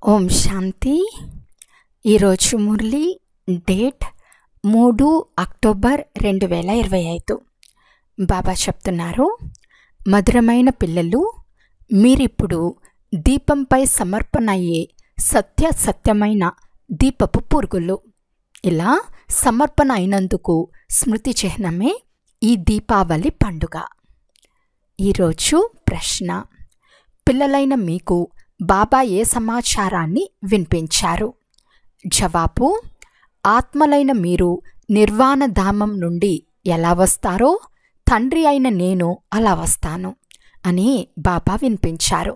ఓం శాంతి. ఈరోజు Murali date 3 October 2025. బాబా చెప్తున్నారు, మధురమైన పిల్లలు, మీరిప్పుడు దీపంపై సమర్పణ అయ్యే సత్యమైన దీపపు పురుగులు. ఇలా సమర్పణ అయినందుకు స్మృతి చిహ్నమే ఈ దీపావళి పండుగ. ఈరోజు ప్రశ్న: పిల్లలైన మీకు బాబా ఏ సమాచారాన్ని వినిపించారు? జవాబు: ఆత్మలైన మీరు నిర్వాణ ధామం నుండి ఎలా వస్తారో తండ్రి అయిన నేను అలా వస్తాను అని బాబా వినిపించారు.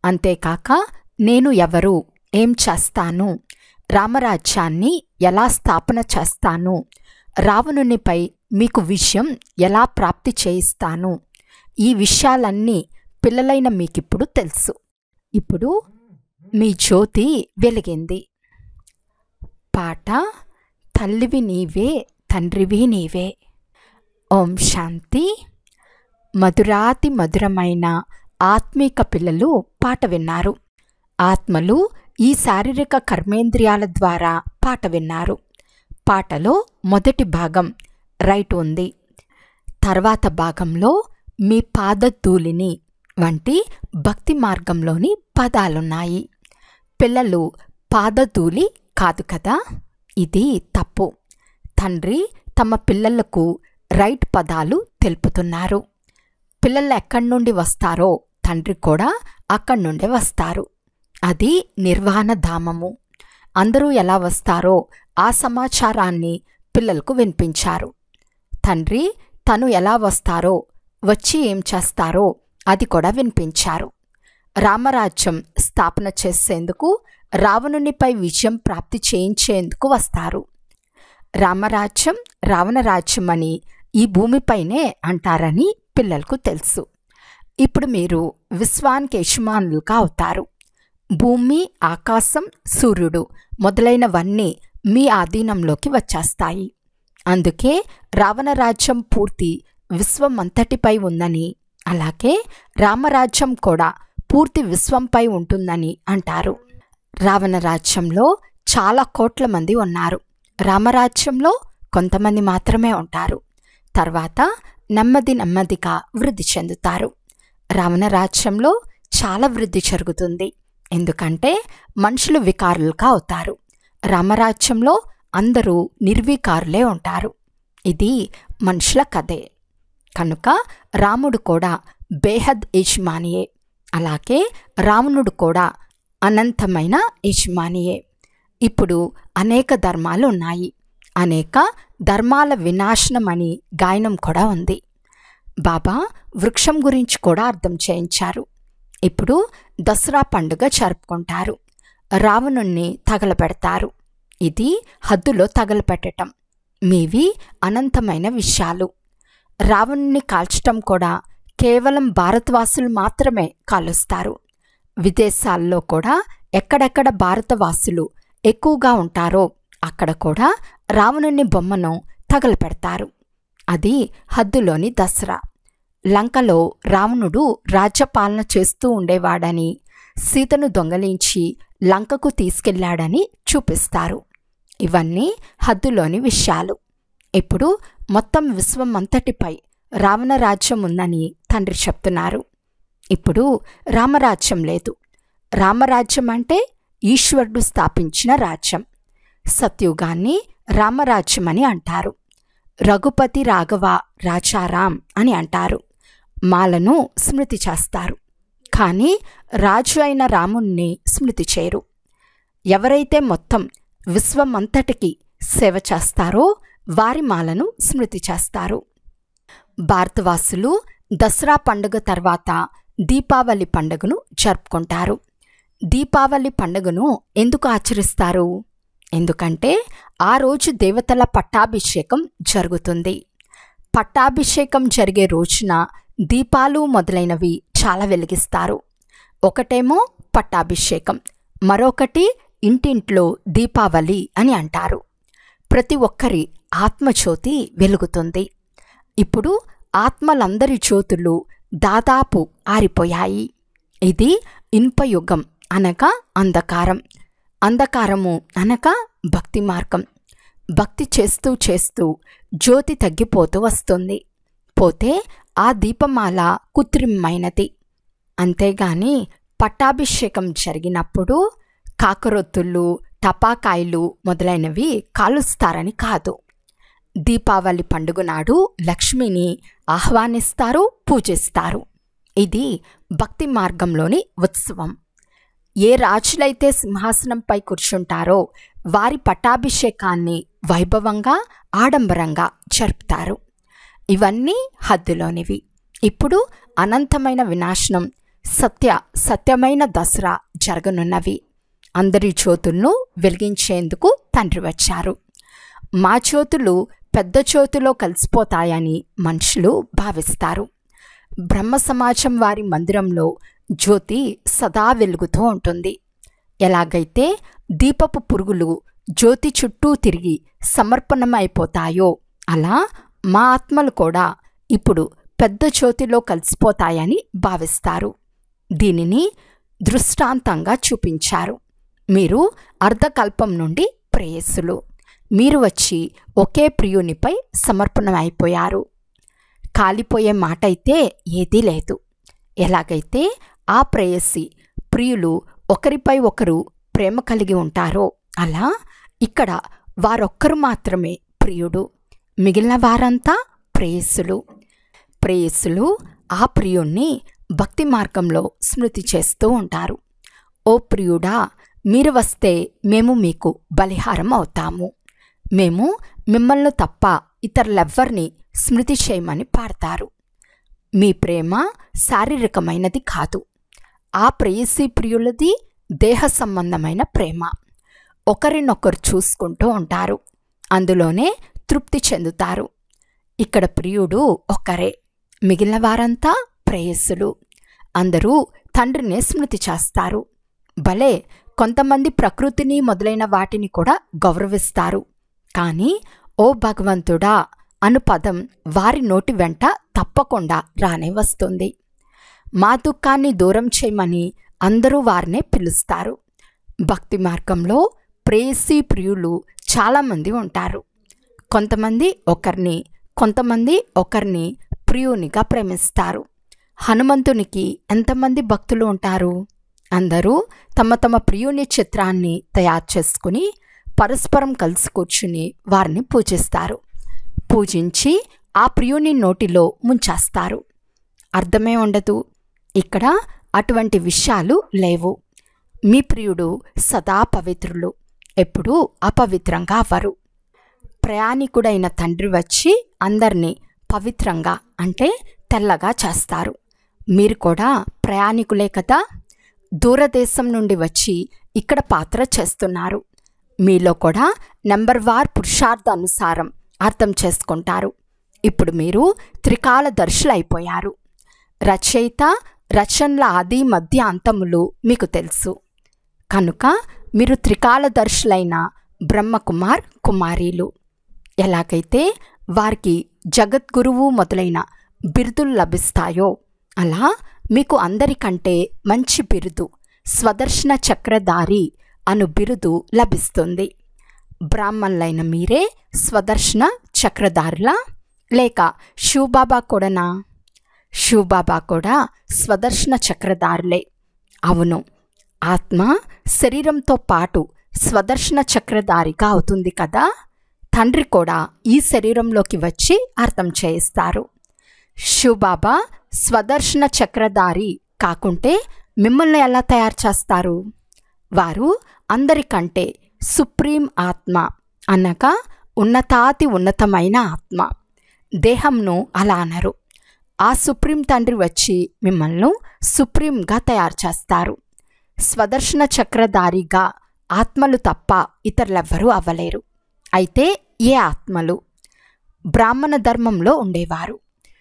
అంతేకాక నేను ఎవరు, ఏం చేస్తాను, రామరాజ్యాన్ని ఎలా స్థాపన చేస్తాను, రావణునిపై మీకు విజయం ఎలా ప్రాప్తి చేయిస్తాను, ఈ విషయాలన్నీ పిల్లలైన మీకిప్పుడు తెలుసు. ఇప్పుడు మీ జ్యోతి వెలిగింది. పాట: తల్లివి నీవే, తండ్రివి నీవే. ఓం శాంతి. మధురాతి మధురమైన ఆత్మీక పిల్లలు పాట విన్నారు. ఆత్మలు ఈ శారీరక కర్మేంద్రియాల ద్వారా పాట విన్నారు. పాటలో మొదటి భాగం రైట్ ఉంది. తర్వాత భాగంలో మీ పాదధూళిని వంటి భక్తి మార్గంలోని పదాలున్నాయి. పిల్లలు పాదధూళి కాదు కదా, ఇది తప్పు. తండ్రి తమ పిల్లలకు రైట్ పదాలు తెలుపుతున్నారు. పిల్లలు ఎక్కడి నుండి వస్తారో తండ్రి కూడా అక్కడి నుండే వస్తారు. అది నిర్వాణ ధామము. అందరూ ఎలా వస్తారో ఆ సమాచారాన్ని పిల్లలకు వినిపించారు. తండ్రి తను ఎలా వస్తారో, వచ్చి ఏం చేస్తారో అది కూడా వినిపించారు. రామరాజ్యం స్థాపన చేసేందుకు, రావణునిపై విజయం ప్రాప్తి చేయించేందుకు వస్తారు. రామరాజ్యం రావణరాజ్యం అని ఈ భూమిపైనే అంటారని పిల్లలకు తెలుసు. ఇప్పుడు మీరు విశ్వానికి యజమానులుగా అవుతారు. భూమి, ఆకాశం, సూర్యుడు మొదలైనవన్నీ మీ ఆధీనంలోకి వచ్చేస్తాయి. అందుకే రావణరాజ్యం పూర్తి విశ్వమంతటిపై ఉందని, అలాగే రామరాజ్యం కూడా పూర్తి విశ్వంపై ఉంటుందని అంటారు. రావణరాజ్యంలో చాలా కోట్ల మంది ఉన్నారు. రామరాజ్యంలో కొంతమంది మాత్రమే ఉంటారు. తర్వాత నెమ్మదిగా వృద్ధి చెందుతారు. రావణరాజ్యంలో చాలా వృద్ధి జరుగుతుంది, ఎందుకంటే మనుషులు వికారులుగా అవుతారు. రామరాజ్యంలో అందరూ నిర్వికారులే ఉంటారు. ఇది మనుషుల కథే. కనుక రాముడు కూడా బేహద్ యజమానియే, అలాగే రావణుడు కూడా అనంతమైన యజమానియే. ఇప్పుడు అనేక ధర్మాలు ఉన్నాయి. అనేక ధర్మాల వినాశనం అని గాయనం కూడా ఉంది. బాబా వృక్షం గురించి కూడా అర్థం చేయించారు. ఇప్పుడు దసరా పండుగ జరుపుకుంటారు. రావణుణ్ణి తగలబెడతారు. ఇది హద్దులో తగలపెట్టడం. మీవి అనంతమైన విషయాలు. రావణుని కాల్చటం కూడా కేవలం భారతవాసులు మాత్రమే కాలుస్తారు. విదేశాల్లో కూడా ఎక్కడెక్కడ భారతవాసులు ఎక్కువగా ఉంటారో అక్కడ కూడా రావణుని బొమ్మను తగలపెడతారు. అది హద్దులోని దసరా. లంకలో రావణుడు రాజ్యపాలన చేస్తూ ఉండేవాడని, సీతను దొంగలించి లంకకు తీసుకెళ్లాడని చూపిస్తారు. ఇవన్నీ హద్దులోని విషయాలు. ఇప్పుడు మొత్తం విశ్వమంతటిపై రావణరాజ్యం ఉందని తండ్రి చెప్తున్నారు. ఇప్పుడు రామరాజ్యం లేదు. రామరాజ్యం అంటే ఈశ్వరుడు స్థాపించిన రాజ్యం. సత్యుగాన్ని రామరాజ్యం అని అంటారు. రఘుపతి రాఘవ రాజారాం అని అంటారు. మాలను స్మృతి చేస్తారు, కానీ రాజు అయిన రాముణ్ణి స్మృతి చేయరు. ఎవరైతే మొత్తం విశ్వమంతటికి సేవ చేస్తారో వారి మాలను స్మృతి చేస్తారు. భారతవాసులు దసరా పండుగ తర్వాత దీపావళి పండుగను జరుపుకుంటారు. దీపావళి పండుగను ఎందుకు ఆచరిస్తారు? ఎందుకంటే ఆ రోజు దేవతల పట్టాభిషేకం జరుగుతుంది. పట్టాభిషేకం జరిగే రోజున దీపాలు మొదలైనవి చాలా వెలిగిస్తారు. ఒకటేమో పట్టాభిషేకం, మరొకటి ఇంటింట్లో దీపావళి అని అంటారు. ప్రతి ఒక్కరి ఆత్మజ్యోతి వెలుగుతుంది. ఇప్పుడు ఆత్మలందరి జ్యోతులు దాదాపు ఆరిపోయాయి. ఇది ఇనుపయుగం అనగా అంధకారం, అంధకారము అనగా భక్తి మార్గం. భక్తి చేస్తూ చేస్తూ జ్యోతి తగ్గిపోతూ వస్తుంది. పోతే ఆ దీపమాల కృత్రిమైనది. అంతేగాని పట్టాభిషేకం జరిగినప్పుడు కాకరొత్తులు, టపాకాయలు మొదలైనవి కాలుస్తారని కాదు. దీపావళి పండుగ నాడు లక్ష్మిని ఆహ్వానిస్తారు, పూజిస్తారు. ఇది భక్తి మార్గంలోని ఉత్సవం. ఏ రాజులైతే సింహాసనంపై కూర్చుంటారో వారి పట్టాభిషేకాన్ని వైభవంగా, ఆడంబరంగా జరుపుతారు. ఇవన్నీ హద్దులోనివి. ఇప్పుడు అనంతమైన వినాశనం, సత్యమైన దసరా జరగనున్నవి. అందరి జ్యోతులను వెలిగించేందుకు తండ్రి వచ్చారు. మా జ్యోతులు పెద్ద జ్యోతిలో కలిసిపోతాయని మనుషులు భావిస్తారు. బ్రహ్మ సమాజం వారి మందిరంలో జ్యోతి సదా వెలుగుతూ ఉంటుంది. ఎలాగైతే దీపపు పురుగులు జ్యోతి చుట్టూ తిరిగి సమర్పణమైపోతాయో అలా మా ఆత్మలు కూడా ఇప్పుడు పెద్ద జ్యోతిలో కలిసిపోతాయని భావిస్తారు. దీనిని దృష్టాంతంగా చూపించారు. మీరు అర్ధకల్పం నుండి ప్రేయస్సులు. మీరు వచ్చి ఒకే ప్రియునిపై సమర్పణమైపోయారు. కాలిపోయే మాట అయితే ఏదీ లేదు. ఎలాగైతే ఆ ప్రేయసి ప్రియులు ఒకరిపై ఒకరు ప్రేమ కలిగి ఉంటారో అలా ఇక్కడ వారొక్కరు మాత్రమే ప్రియుడు, మిగిలిన వారంతా ప్రేయస్సులు. ప్రేయస్సులు ఆ ప్రియుణ్ణి భక్తి మార్గంలో స్మృతి చేస్తూ ఉంటారు. ఓ ప్రియుడా, మీరు వస్తే మేము మీకు బలిహారం అవుతాము. మేము మిమ్మల్ని తప్ప ఇతరులెవ్వరిని స్మృతి చేయమని పాడతారు. మీ ప్రేమ శారీరకమైనది కాదు. ఆ ప్రేయసీ ప్రియులది దేహ సంబంధమైన ప్రేమ. ఒకరినొకరు చూసుకుంటూ ఉంటారు, అందులోనే తృప్తి చెందుతారు. ఇక్కడ ప్రియుడు ఒక్కరే, మిగిలిన వారంతా ప్రేయస్సులు. అందరూ తండ్రినే స్మృతి చేస్తారు. భలే, కొంతమంది ప్రకృతిని మొదలైన వాటిని కూడా గౌరవిస్తారు. కానీ ఓ భగవంతుడా అను పదం వారి నోటి వెంట తప్పకుండా రానే వస్తుంది. మా దుఃఖాన్ని దూరం చేయమని అందరూ వారినే పిలుస్తారు. భక్తి మార్గంలో ప్రేయసీ ప్రియులు చాలామంది ఉంటారు. కొంతమంది ఒకరిని ప్రియునిగా ప్రేమిస్తారు. హనుమంతునికి ఎంతమంది భక్తులు ఉంటారు? అందరూ తమ తమ ప్రియుని చిత్రాన్ని తయారు చేసుకుని పరస్పరం కలిసి కూర్చుని వారిని పూజిస్తారు. పూజించి ఆ ప్రియుని నోటిలో ముంచేస్తారు. అర్థమే ఉండదు. ఇక్కడ అటువంటి విషయాలు లేవు. మీ ప్రియుడు సదా పవిత్రులు, ఎప్పుడూ అపవిత్రంగా అవ్వరు. ప్రయాణికుడైన తండ్రి వచ్చి అందరినీ పవిత్రంగా అంటే తెల్లగా చేస్తారు. మీరు కూడా ప్రయాణికులే కదా. దూరదేశం నుండి వచ్చి ఇక్కడ పాత్ర చేస్తున్నారు. మీలో కూడా నెంబర్ వార్ పురుషార్థానుసారం అర్థం చేసుకుంటారు. ఇప్పుడు మీరు త్రికాలదర్శులైపోయారు. రచయిత, రచనల ఆది మధ్య అంతములు మీకు తెలుసు కనుక మీరు త్రికాలదర్శులైన బ్రహ్మకుమార్ కుమారీలు. ఎలాగైతే వారికి జగద్గురువు మొదలైన బిరుదులు లభిస్తాయో అలా మీకు అందరికంటే మంచి బిరుదు స్వదర్శన చక్రధారి అను బిరుదు లభిస్తుంది. బ్రాహ్మణులైన మీరే స్వదర్శన చక్రధారులా, లేక శివబాబా కూడానా? శివబాబా కూడా స్వదర్శన చక్రధారులే. అవును, ఆత్మ శరీరంతో పాటు స్వదర్శన చక్రధారిగా అవుతుంది కదా. తండ్రి కూడా ఈ శరీరంలోకి వచ్చి అర్థం చేయిస్తారు. శివబాబా స్వదర్శన చక్రధారి కాకుంటే మిమ్మల్ని ఎలా తయారు చేస్తారు? వారు అందరికంటే సుప్రీం ఆత్మ అనగా ఉన్నతాతి ఉన్నతమైన ఆత్మ. దేహంను అలా అనరు. ఆ సుప్రీం తండ్రి వచ్చి మిమ్మల్ని సుప్రీంగా తయారు చేస్తారు. స్వదర్శన చక్రధారిగా ఆత్మలు తప్ప ఇతరులెవ్వరూ అవ్వలేరు. అయితే ఏ ఆత్మలు? బ్రాహ్మణ ధర్మంలో ఉండేవారు.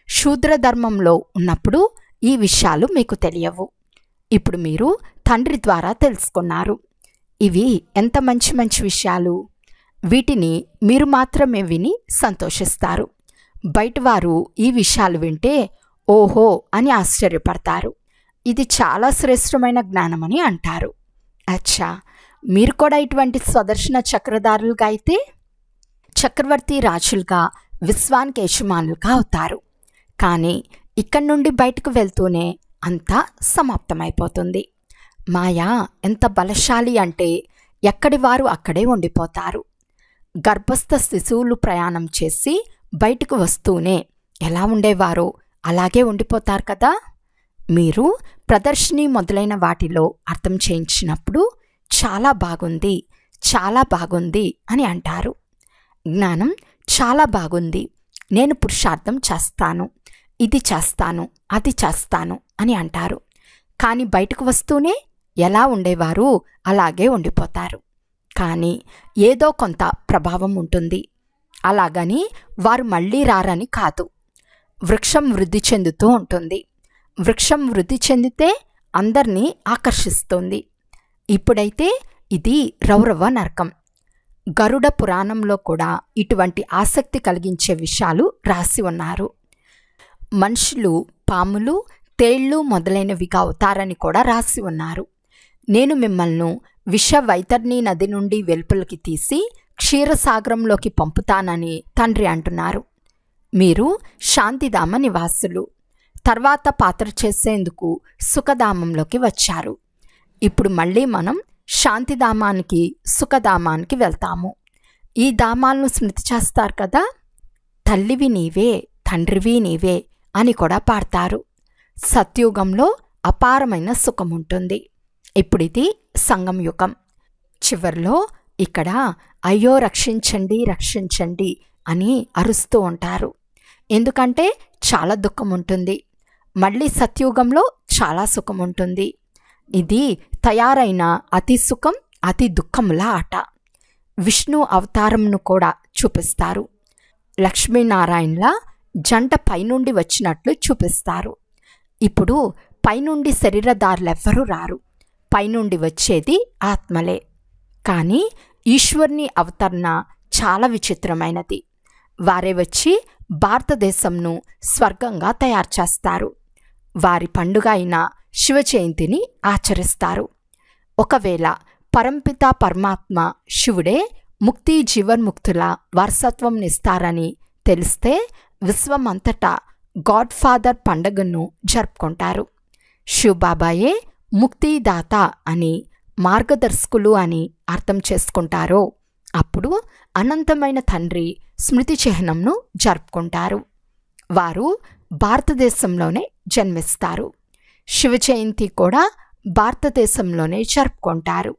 శూద్ర ధర్మంలో ఉన్నప్పుడు ఈ విషయాలు మీకు తెలియవు. ఇప్పుడు మీరు తండ్రి ద్వారా తెలుసుకున్నారు. ఇవి ఎంత మంచి మంచి విషయాలు. వీటిని మీరు మాత్రమే విని సంతోషిస్తారు. బయటవారు ఈ విషయాలు వింటే ఓహో అని ఆశ్చర్యపడతారు. ఇది చాలా శ్రేష్టమైన జ్ఞానమని అంటారు. అచ్చా, మీరు కూడా ఇటువంటి స్వదర్శన చక్రధారులుగా అయితే చక్రవర్తి రాజులుగా విశ్వానికి యజమానులుగా అవుతారు. కానీ ఇక్కడి నుండి బయటకు వెళ్తూనే అంతా సమాప్తమైపోతుంది. మాయ ఎంత బలశాలి అంటే ఎక్కడి వారు అక్కడే ఉండిపోతారు. గర్భస్థ శిశువులు ప్రయాణం చేసి బయటకు వస్తూనే ఎలా ఉండేవారో అలాగే ఉండిపోతారు కదా. మీరు ప్రదర్శిని మొదలైన వాటిలో అర్థం చేయించినప్పుడు చాలా బాగుంది, చాలా బాగుంది అని అంటారు. జ్ఞానం చాలా బాగుంది, నేను పురుషార్థం చేస్తాను, ఇది చేస్తాను, అది చేస్తాను అని అంటారు. కానీ బయటకు వస్తూనే ఎలా ఉండేవారు అలాగే ఉండిపోతారు. కానీ ఏదో కొంత ప్రభావం ఉంటుంది. అలాగని వారు మళ్ళీ రారని కాదు. వృక్షం వృద్ధి చెందుతూ ఉంటుంది. వృక్షం వృద్ధి చెందితే అందరినీ ఆకర్షిస్తుంది. ఇప్పుడైతే ఇది రౌరవ నరకం. గరుడ పురాణంలో కూడా ఇటువంటి ఆసక్తి కలిగించే విషయాలు రాసి ఉన్నారు. మనుషులు పాములు, తేళ్లు మొదలైనవిగా అవుతారని కూడా రాసి ఉన్నారు. నేను మిమ్మల్ని విష వైతర్ణి నది నుండి వెలుపలికి తీసి క్షీరసాగరంలోకి పంపుతానని తండ్రి అంటున్నారు. మీరు శాంతిధామ నివాసులు. తర్వాత పాత్ర చేసేందుకు సుఖధామంలోకి వచ్చారు. ఇప్పుడు మళ్ళీ మనం శాంతిధామానికి, సుఖధామానికి వెళ్తాము. ఈ ధామాలను స్మృతి చేస్తారు కదా. తల్లివి నీవే, తండ్రివి నీవే అని కూడా పాడతారు. సత్యుగంలో అపారమైన సుఖం ఉంటుంది. ఇప్పుడు ఇది సంగం యుగం. చివర్లో ఇక్కడ అయ్యో రక్షించండి, రక్షించండి అని అరుస్తూ ఉంటారు. ఎందుకంటే చాలా దుఃఖం ఉంటుంది. మళ్ళీ సత్యుగంలో చాలా సుఖం ఉంటుంది. ఇది తయారైన అతి సుఖం, అతి దుఃఖముల ఆట. విష్ణు అవతారంను కూడా చూపిస్తారు. లక్ష్మీనారాయణల జంట పైనుండి వచ్చినట్లు చూపిస్తారు. ఇప్పుడు పైనుండి శరీరదారులెవ్వరూ రారు. పైనుండి వచ్చేది ఆత్మలే. కానీ ఈశ్వర్ని అవతరణ చాలా విచిత్రమైనది. వారే వచ్చి భారతదేశంను స్వర్గంగా తయారు చేస్తారు. వారి పండుగ అయిన శివ జయంతిని ఆచరిస్తారు. ఒకవేళ పరంపిత పరమాత్మ శివుడే ముక్తి జీవన్ముక్తుల వారసత్వంనిస్తారని తెలిస్తే విశ్వమంతటా గాడ్ ఫాదర్ పండుగను జరుపుకుంటారు. శివబాబాయే ముక్తిదాత అని, మార్గదర్శకులు అని అర్థం చేసుకుంటారో అప్పుడు అనంతమైన తండ్రి స్మృతి చిహ్నంను జరుపుకుంటారు. వారు భారతదేశంలోనే జన్మిస్తారు. శివ జయంతి కూడా భారతదేశంలోనే జరుపుకుంటారు.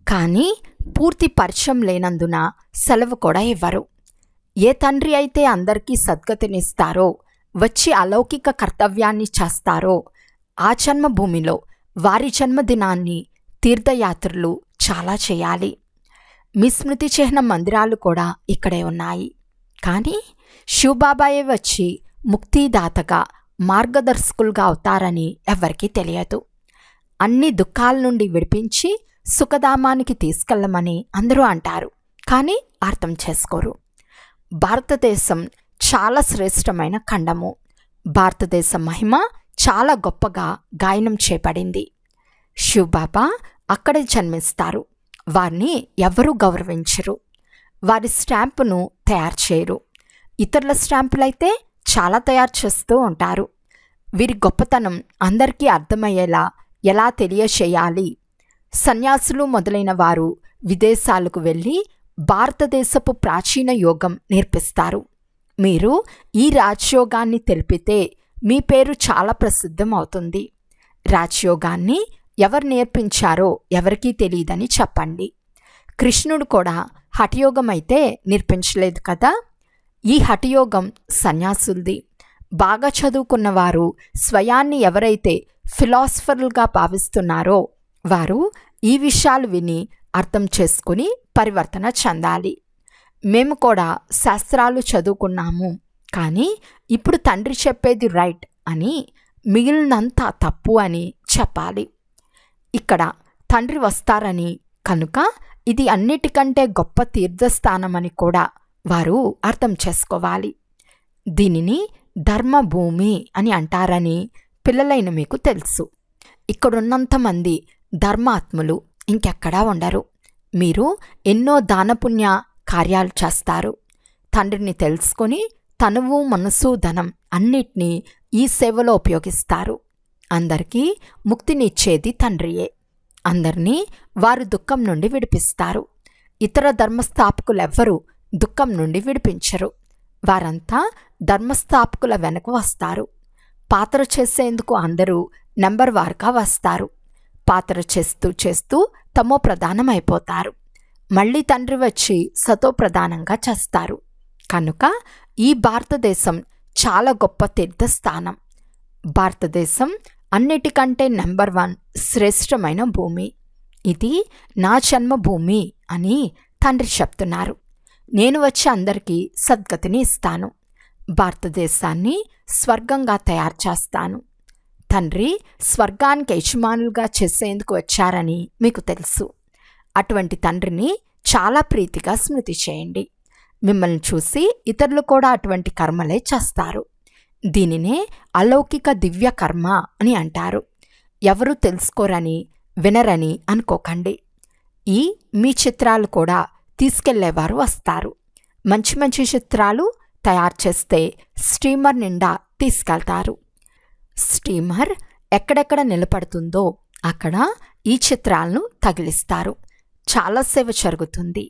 కానీ పూర్తి పరిచయం లేనందున సెలవు కూడా ఇవ్వరు. ఏ తండ్రి అయితే అందరికీ సద్గతినిస్తారో, వచ్చి అలౌకిక కర్తవ్యాన్ని చేస్తారో ఆ జన్మభూమిలో వారి జన్మదినాన్ని తీర్థయాత్రలు చాలా చేయాలి. మీ స్మృతి చిహ్న మందిరాలు కూడా ఇక్కడే ఉన్నాయి. కానీ శివబాబాయే వచ్చి ముక్తిదాతగా, మార్గదర్శకులుగా అవుతారని ఎవరికీ తెలియదు. అన్ని దుఃఖాల నుండి విడిపించి సుఖధామానికి తీసుకెళ్ళమని అందరూ అంటారు. కానీ అర్థం చేసుకోరు. భారతదేశం చాలా శ్రేష్టమైన ఖండము. భారతదేశ మహిమ చాలా గొప్పగా గాయనం చేయబడింది. శివబాబా అక్కడే జన్మిస్తారు. వారిని ఎవరూ గౌరవించరు. వారి స్టాంపును తయారు చేయరు. ఇతరుల స్టాంపులైతే చాలా తయారు చేస్తూ ఉంటారు. వీరి గొప్పతనం అందరికీ అర్థమయ్యేలా ఎలా తెలియచేయాలి. సన్యాసులు మొదలైన వారు విదేశాలకు వెళ్ళి భారతదేశపు ప్రాచీన యోగం నేర్పిస్తారు. మీరు ఈ రాజయోగాన్ని తెలిపితే మీ పేరు చాలా ప్రసిద్ధం అవుతుంది. రాజయోగాన్ని ఎవరు నేర్పించారో ఎవరికీ తెలియదని చెప్పండి. కృష్ణుడు కూడా హఠయోగం అయితే నేర్పించలేదు కదా. ఈ హఠయోగం సన్యాసులది. బాగా చదువుకున్నవారు స్వయాన్ని ఎవరైతే ఫిలాసఫర్లుగా భావిస్తున్నారో వారు ఈ విషయాలు విని అర్థం చేసుకుని పరివర్తన చెందాలి. మేము కూడా శాస్త్రాలు చదువుకున్నాము, కానీ ఇప్పుడు తండ్రి చెప్పేది రైట్ అని, మిగిలినంతా తప్పు అని చెప్పాలి. ఇక్కడ తండ్రి వస్తారని, కనుక ఇది అన్నిటికంటే గొప్ప తీర్థస్థానమని కూడా వారు అర్థం చేసుకోవాలి. దీనిని ధర్మభూమి అని అంటారని పిల్లలైన మీకు తెలుసు. ఇక్కడున్నంతమంది ధర్మాత్ములు ఇంకెక్కడా ఉండరు. మీరు ఎన్నో దానపుణ్య కార్యాలు చేస్తారు. తండ్రిని తెలుసుకొని తనువు మనసు ధనం అన్నిటినీ ఈ సేవలో ఉపయోగిస్తారు. అందరికీ ముక్తినిచ్చేది తండ్రియే. అందరినీ వారు దుఃఖం నుండి విడిపిస్తారు. ఇతర ధర్మస్థాపకులెవ్వరూ దుఃఖం నుండి విడిపించరు. వారంతా ధర్మస్థాపకుల వెనక వస్తారు. పాత్ర చేసేందుకు అందరూ నెంబర్ వారుగా వస్తారు. పాత్ర చేస్తూ చేస్తూ తమో ప్రధానమైపోతారు. మళ్ళీ తండ్రి వచ్చి సతో ప్రధానంగా చేస్తారు. కనుక ఈ భారతదేశం చాలా గొప్ప తీర్థస్థానం. భారతదేశం అన్నిటికంటే నెంబర్ 1 శ్రేష్టమైన భూమి. ఇది నా జన్మభూమి అని తండ్రి చెప్తున్నారు. నేను వచ్చి అందరికీ సద్గతిని ఇస్తాను. భారతదేశాన్ని స్వర్గంగా తయారు చేస్తాను. తండ్రి స్వర్గానికి యజమానులుగా చేసేందుకు వచ్చారని మీకు తెలుసు. అటువంటి తండ్రిని చాలా ప్రీతిగా స్మృతి చేయండి. మిమ్మల్ని చూసి ఇతరులు కూడా అటువంటి కర్మలే చేస్తారు. దీనినే అలౌకిక దివ్య కర్మ అని అంటారు. ఎవరూ తెలుసుకోరని వినరని అనుకోకండి. మీ చిత్రాలు కూడా తీసుకెళ్లేవారు వస్తారు. మంచి మంచి చిత్రాలు తయారు చేస్తే స్టీమర్ నిండా తీసుకెళ్తారు. స్టీమర్ ఎక్కడెక్కడ నిలబడుతుందో అక్కడ ఈ చిత్రాలను తగిలిస్తారు. చాలా సేవ జరుగుతుంది.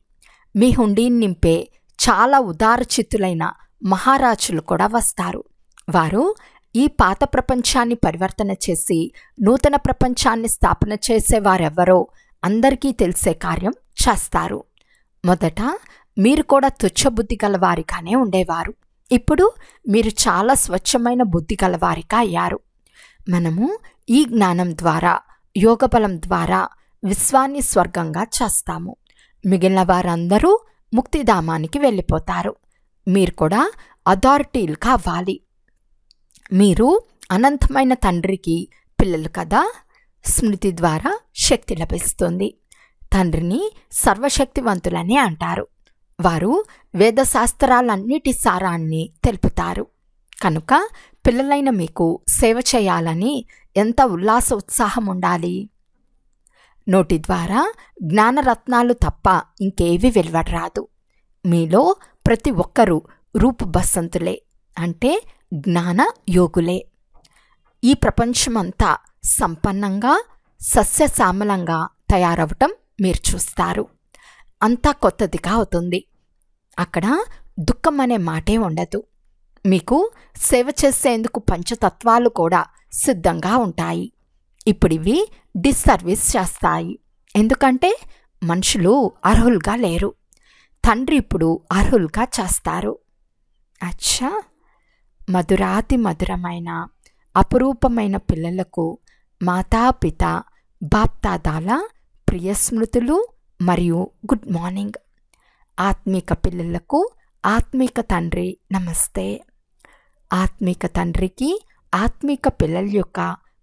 మీ హుండీని నింపే చాలా ఉదారచిత్తులైన మహారాజులు కూడా వస్తారు. వారు ఈ పాత ప్రపంచాన్ని పరివర్తన చేసి నూతన ప్రపంచాన్ని స్థాపన చేసేవారెవరో అందరికీ తెలిసే కార్యం చేస్తారు. మొదట మీరు కూడా తుచ్చబుద్ధి గలవారిగానే ఉండేవారు. ఇప్పుడు మీరు చాలా స్వచ్ఛమైన బుద్ధి గలవారిగా అయ్యారు. మనము ఈ జ్ఞానం ద్వారా యోగబలం ద్వారా విశ్వాన్ని స్వర్గంగా చేస్తాము. మిగిలిన వారందరూ ముక్తిధామానికి వెళ్ళిపోతారు. మీరు కూడా అథారిటీలుగా అవ్వాలి. మీరు అనంతమైన తండ్రికి పిల్లలు కదా. స్మృతి ద్వారా శక్తి లభిస్తుంది. తండ్రిని సర్వశక్తివంతులని అంటారు. వారు వేదశాస్త్రాలన్నిటి సారాన్ని తెలుపుతారు. కనుక పిల్లలైన మీకు సేవ చేయాలని ఎంత ఉల్లాస ఉత్సాహం ఉండాలి. నోటి ద్వారా జ్ఞానరత్నాలు తప్ప ఇంకేవి వెలువడరాదు. మీలో ప్రతి ఒక్కరూ రూపు బసంతులే, అంటే జ్ఞాన యోగులే. ఈ ప్రపంచమంతా సంపన్నంగా సస్యశ్యామలంగా తయారవటం మీరు చూస్తారు. అంతా కొత్తదిగా అవుతుంది. అక్కడ దుఃఖం అనే మాటే ఉండదు. మీకు సేవ చేసేందుకు పంచతత్వాలు కూడా సిద్ధంగా ఉంటాయి. ఇప్పుడు ఇవి డిస్సర్వీస్ చేస్తాయి. ఎందుకంటే మనుషులు అర్హులుగా లేరు. తండ్రి ఇప్పుడు అర్హులుగా చేస్తారు. అచ్చా, మధురాతి మధురమైన అపురూపమైన పిల్లలకు మాతాపిత బాప్దాదాల ప్రియ స్మృతులు మరియు గుడ్ మార్నింగ్. ఆత్మిక పిల్లలకు ఆత్మిక తండ్రి నమస్తే. ఆత్మిక తండ్రికి ఆత్మిక పిల్లల యొక్క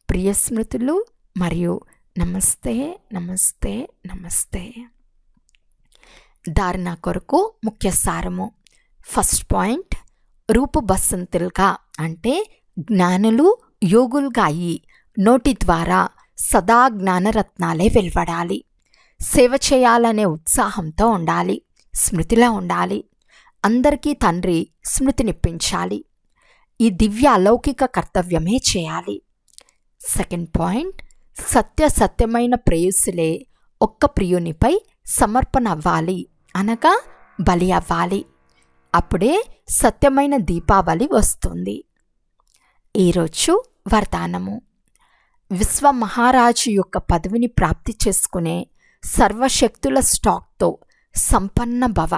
ప్రియ స్మృతులు మరియు నమస్తే నమస్తే నమస్తే. ధారణ కొరకు ముఖ్య సారము. ఫస్ట్ పాయింట్, రూపు బసంతులుగా అంటే జ్ఞానులు యోగులుగా అయ్యి నోటి ద్వారా సదా జ్ఞానరత్నాలే వెలువడాలి. సేవ చేయాలనే ఉత్సాహంతో ఉండాలి. స్మృతిలా ఉండాలి. అందరికీ తండ్రి స్మృతినిప్పించాలి. ఈ దివ్య అలౌకిక కర్తవ్యమే చేయాలి. సెకండ్ పాయింట్, సత్యమైన ప్రేయసులే ఒక్క ప్రియునిపై సమర్పణ అవ్వాలి, అనగా బలి అవ్వాలి. అప్పుడే సత్యమైన దీపావళి వస్తుంది. ఈరోజు వరదానము. విశ్వ మహారాజు యొక్క పదవిని ప్రాప్తి చేసుకునే సర్వశక్తుల స్టాక్తో సంపన్న భవ.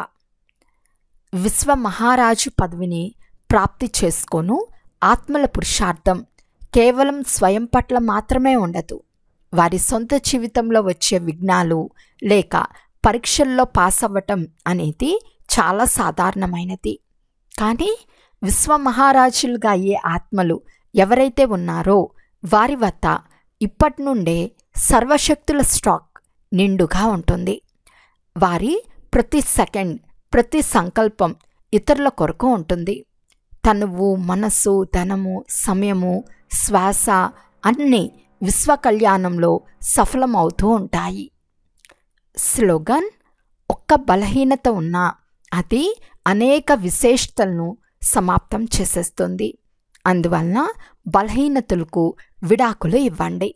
విశ్వ మహారాజు పదవిని ప్రాప్తి చేసుకోను ఆత్మల పురుషార్థం కేవలం స్వయం పట్ల మాత్రమే ఉండదు. వారి సొంత జీవితంలో వచ్చే విఘ్నాలు లేక పరీక్షల్లో పాస్ అవ్వటం అనేది చాలా సాధారణమైనది. కానీ విశ్వ మహారాజులుగా అయ్యే ఆత్మలు ఎవరైతే ఉన్నారో వారి వద్ద ఇప్పటి నుండే సర్వశక్తుల స్టాక్ నిండుగా ఉంటుంది. వారి ప్రతి సెకండ్, ప్రతి సంకల్పం ఇతరుల కొరకు ఉంటుంది. తనువు, మనస్సు, ధనము, సమయము, శ్వాస అన్నీ విశ్వ కళ్యాణంలో సఫలమవుతూ ఉంటాయి. స్లోగన్: ఒక్క బలహీనత ఉన్నా అది అనేక విశేషతలను సమాప్తం చేసేస్తుంది. అందువలన బలహీనతలకు విడాకులు ఇవ్వండి.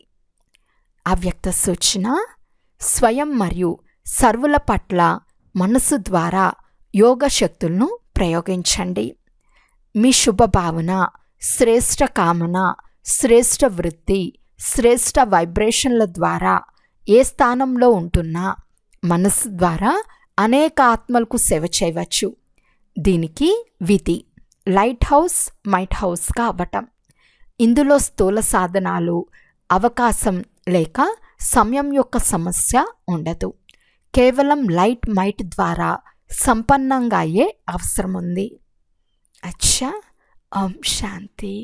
అవ్యక్త సూచన: స్వయం మరియు సర్వుల పట్ల మనసు ద్వారా యోగ శక్తులను ప్రయోగించండి. మీ శుభభావన, శ్రేష్ట కామన, శ్రేష్ట వృత్తి, శ్రేష్ట వైబ్రేషన్ల ద్వారా ఏ స్థానంలో ఉంటున్నా మనసు ద్వారా అనేక ఆత్మలకు సేవ చేయవచ్చు. దీనికి విధి లైట్ హౌస్ మైట్ హౌస్గా అవ్వటం. ఇందులో స్థూల సాధనాలు, అవకాశం లేక సమయం యొక్క సమస్య ఉండదు. కేవలం లైట్ మైట్ ద్వారా సంపన్నంగా అయ్యే అవసరం ఉంది. అచ్చా. ఓం శాంతి.